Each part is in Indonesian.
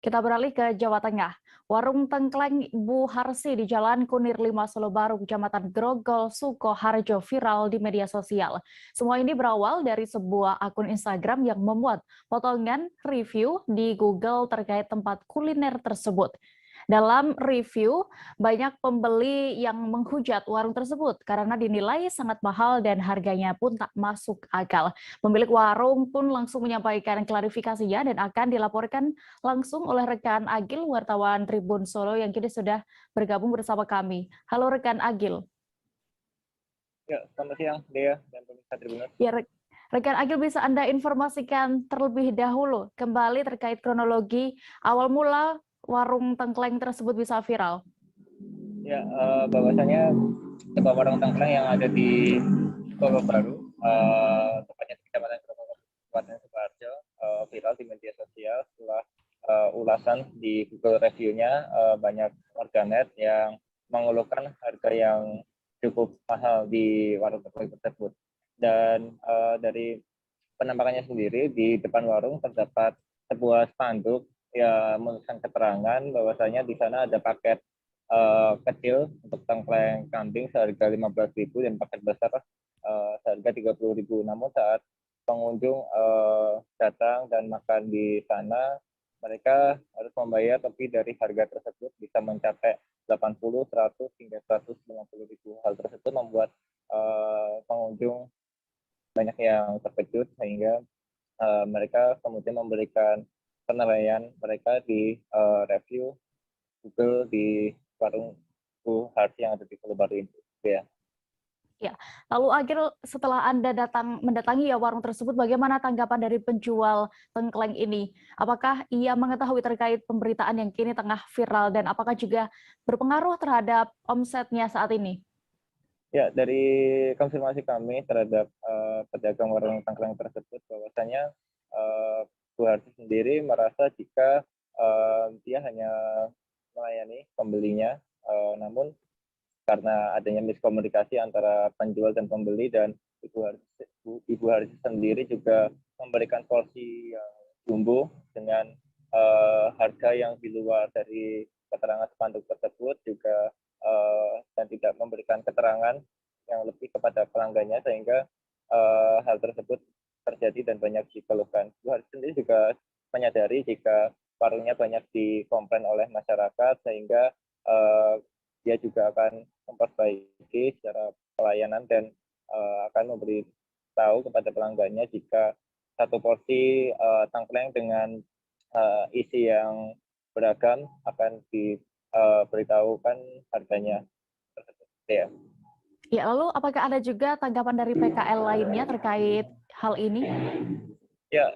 Kita beralih ke Jawa Tengah. Warung tengkleng Bu Harsi di Jalan Kunir 5 Solo Baru, Kecamatan Grogol, Sukoharjo viral di media sosial. Semua ini berawal dari sebuah akun Instagram yang memuat potongan review di Google terkait tempat kuliner tersebut. Dalam review, banyak pembeli yang menghujat warung tersebut karena dinilai sangat mahal dan harganya pun tak masuk akal. Pemilik warung pun langsung menyampaikan klarifikasinya dan akan dilaporkan langsung oleh rekan Agil, wartawan Tribun Solo yang kini sudah bergabung bersama kami. Halo rekan Agil. Ya, selamat siang Dea dan pemirsa Tribuners. Ya, rekan Agil, bisa Anda informasikan terlebih dahulu kembali terkait kronologi awal mula warung tengkleng tersebut bisa viral? Ya, bahwasanya sebuah warung tengkleng yang ada di Solo Baru, tepatnya di Kecamatan Grogol, Kabupaten Sukoharjo, viral di media sosial setelah ulasan di Google review-nya. Banyak warganet yang mengeluhkan harga yang cukup mahal di warung tengkleng tersebut. Dan dari penampakannya sendiri, di depan warung terdapat sebuah spanduk ya menuliskan keterangan bahwasanya di sana ada paket kecil untuk tengkleng kambing seharga 15.000 dan paket besar seharga 30.000. Namun saat pengunjung datang dan makan di sana, mereka harus membayar lebih dari harga tersebut, bisa mencapai 80, 100 hingga 150.000. Hal tersebut membuat pengunjung banyak yang terkejut sehingga mereka kemudian memberikan penilaian mereka di review Google di warung Bu Harsi yang ada di Solo Baru ini. Ya. Ya, lalu Agil, setelah Anda mendatangi warung tersebut, bagaimana tanggapan dari penjual tengkleng ini? Apakah ia mengetahui terkait pemberitaan yang kini tengah viral dan apakah juga berpengaruh terhadap omsetnya saat ini? Ya, dari konfirmasi kami terhadap pedagang warung tengkleng tersebut, bahwasanya Bu Harsi sendiri merasa jika dia hanya melayani pembelinya, namun karena adanya miskomunikasi antara penjual dan pembeli, dan Ibu Harsi sendiri juga memberikan porsi yang jumbo dengan harga yang di luar dari keterangan spanduk tersebut juga, dan tidak memberikan keterangan yang lebih kepada pelanggannya, sehingga hal tersebut terjadi dan banyak dikeluhkan. Bu Harsi sendiri juga menyadari jika warungnya banyak dikomplain oleh masyarakat, sehingga dia juga akan memperbaiki secara pelayanan dan akan memberi tahu kepada pelanggannya jika satu porsi tengkleng dengan isi yang beragam akan diberitahukan harganya tersebut. Ya. Ya, lalu apakah ada juga tanggapan dari PKL lainnya terkait hal ini? Ya,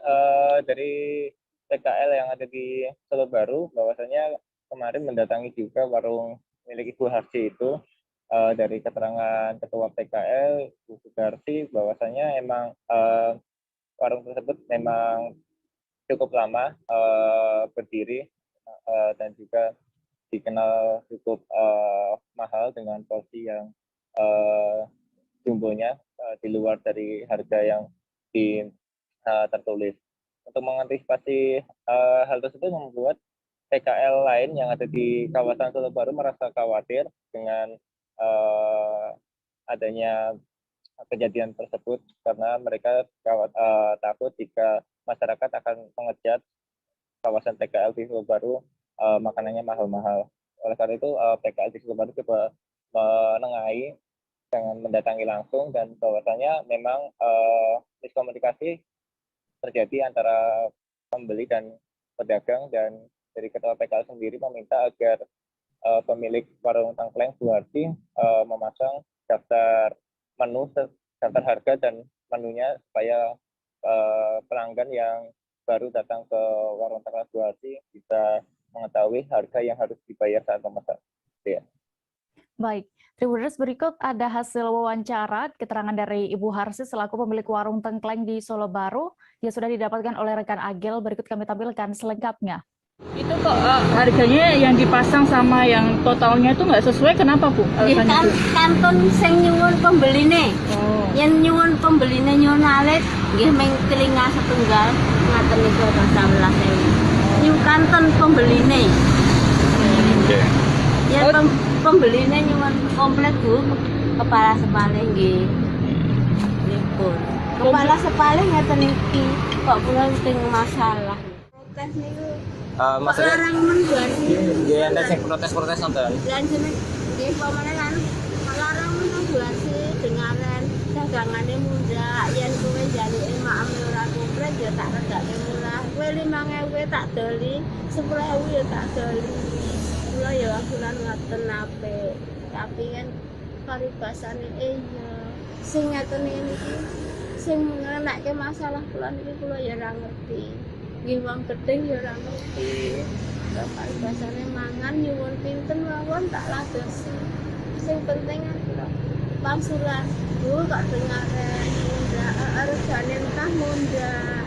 dari PKL yang ada di Solo Baru, bahwasanya kemarin mendatangi juga warung milik Ibu Harsi itu. Dari keterangan Ketua PKL, Bu Sudarsi, bahwasanya emang warung tersebut memang cukup lama berdiri dan juga dikenal cukup mahal dengan porsi yang jumbonya di luar dari harga yang tertulis. Untuk mengantisipasi hal tersebut membuat PKL lain yang ada di kawasan Solo Baru merasa khawatir dengan adanya kejadian tersebut, karena mereka takut jika masyarakat akan mengecat kawasan PKL di Solo Baru makanannya mahal-mahal. Oleh karena itu PKL di Solo Baru coba menengahi dengan mendatangi langsung, dan bahwasanya memang miskomunikasi terjadi antara pembeli dan pedagang, dan dari Ketua PKL sendiri meminta agar pemilik warung tengkleng Bu Harsi memasang daftar menu, daftar harga dan menunya, supaya pelanggan yang baru datang ke warung tengkleng Bu Harsi bisa mengetahui harga yang harus dibayar saat memesan. Ya. Baik, Tribuners, berikut ada hasil wawancara keterangan dari Ibu Harsi selaku pemilik warung tengkleng di Solo Baru yang sudah didapatkan oleh rekan Agil. Berikut kami tampilkan selengkapnya. Itu kok harganya yang dipasang sama yang totalnya itu nggak sesuai, kenapa Bu? Kan kantun sing nyuwun pembeline. Yen nyuwun pembeline nyuwun alit nggih ming telinga setunggal ngaten niku 11.000. nyukanten pembeline. Oke. Ya pembeline nyuwun komplit Bu. Kepala sepale nggih. Nipun. Kepala sepale ngeten iki kok kula sing masalah. Protes niku Maksudnya larang menjuasi. dia ada yang protes-protes nonton. Dan jeneng nggih pamane kan larang menjuasi dengaran dagangane mundak yen kowe njaluke makame ora komplit ya tak regake murah. Kowe 5.000 tak doli, 10.000 ya tak doli. Kula ya akulan ngoten apik. Tapi kan paribasane iya. Sing ngaten iki sing ngenake masalah kula niki kula ya ora ngerti. Nggih wong gedeng ya ora ngerti. Paribasane mangan nyuwun pinten mawon tak ladosi. Sing penting kan kula pangsulan Bu kok dengaren mundak regane entah mundak